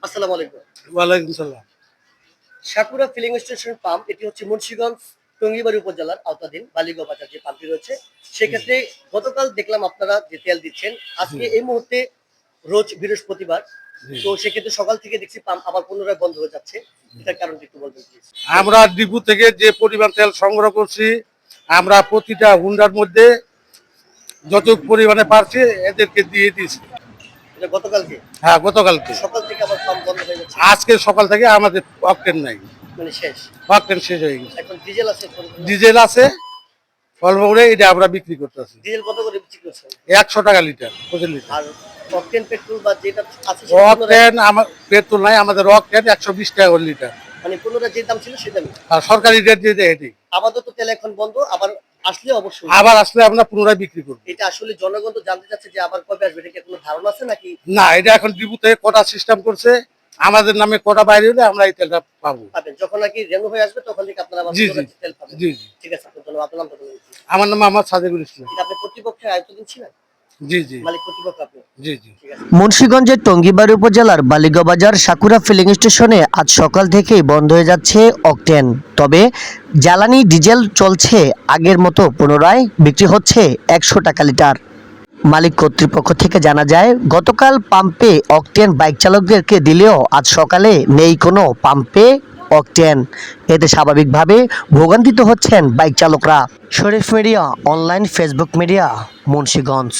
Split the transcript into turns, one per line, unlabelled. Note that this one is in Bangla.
আসসালামু আলাইকুম।
ওয়ালাইকুম সালাম।
সাকুরা ফিলিং স্টেশন পাম্প এটি হচ্ছে মুন্সিগঞ্জ টঙ্গিবাড়ি উপজেলার আওতাধীন বালিগঞ্জ বাজার যে পাম্পটি রয়েছে সেক্ষেত্রে গতকাল দেখলাম আপনারা যে তেল দিচ্ছেন আজকে এই মুহূর্তে রোজ বৃহস্পতিবার তো সেক্ষেত্রে সকাল থেকে দেখছি পাম্প আবার পুনরায় বন্ধ হয়ে যাচ্ছে এটার কারণ একটু বলবেন প্লিজ।
আমরা ডিপু থেকে যে পরিমাণ তেল সংগ্রহ করছি আমরা প্রতিটা হুন্ডার মধ্যে যত পরিমাণে পারছি এদেরকে দিয়ে দিয়েছি।
এটা গতকালকে
হ্যাঁ, গতকালকে।
সকাল থেকে আবার পাম্প বন্ধ হয়ে যাচ্ছে
আজকে সকাল থেকে আমাদের অকটেন নাই,
মানে শেষ।
অকটেন শেষ হয়ে গেছে।
এখন ডিজেল আছে
ডিজেল আছে অল্প করে, এটা আমরা বিক্রি করতেছি।
ডিজেল কত করে বিক্রি করছেন?
100 টাকা লিটার, 25 লিটার।
আর অকটেন পেট্রোল বা যেটা আছে
অকটেন আমার পেট্রোল নাই, আমাদের অকটেন 120 টাকা করে লিটার,
মানে পুনরায় যে দাম ছিল সে দামই।
আর সরকারি রেট দিয়ে দেয় এটি।
আপাতত তেল এখন বন্ধ, আবার আসলে অবশ্যই
আবার আসলে আমরা পুনরায় বিক্রি করবো।
এটা আসলে জনগণ তো জানতে চাচ্ছে যে আবার কবে আসবে, এটা কি কোনো ধারণা আছে নাকি?
না, এটা এখন ডিপু থেকে কোটা সিস্টেম করছে, আমাদের নামে কোটা বাইরে হলে আমরা এই তেলটা পাবো।
পাবেন যখন নাকি রেনু হয়ে আসবে তখন থেকে আপনারা আবার
জি,
পুনরায়
জি।
তেল পাবেন।
জি, জি।
ঠিক আছে, আপনার ধন্যবাদ। আপনার নামটা বলুন।
আমার নাম মোহাম্মদ সাদেকুল ইসলাম।
এটা আপনি কর্তৃপক্ষের আয়ত্তাধীন ছিলেন?
জি, জি।
মালিক কর্তৃপক্ষ আপনি?
জি, জি।
ঠিক আছে।
মুন্সিগঞ্জের টঙ্গিবাড়ি উপজেলার বালিগঞ্জ বাজার সাকুরা ফিলিং স্টেশনে আজ সকাল থেকেই বন্ধ হয়ে যাচ্ছে অকটেন। তবে জ্বালানি ডিজেল চলছে আগের মতো, পুনরায় বিক্রি হচ্ছে 100 টাকা লিটার। মালিক কর্তৃপক্ষ থেকে জানা যায়, গতকাল পাম্পে অকটেন বাইক চালকদেরকে দিলেও আজ সকালে নেই কোনো পাম্পে অকটেন। এতে স্বাভাবিকভাবে ভোগান্তিত হচ্ছেন বাইক চালকরা। Sharif media online, Facebook media, Munshiganj.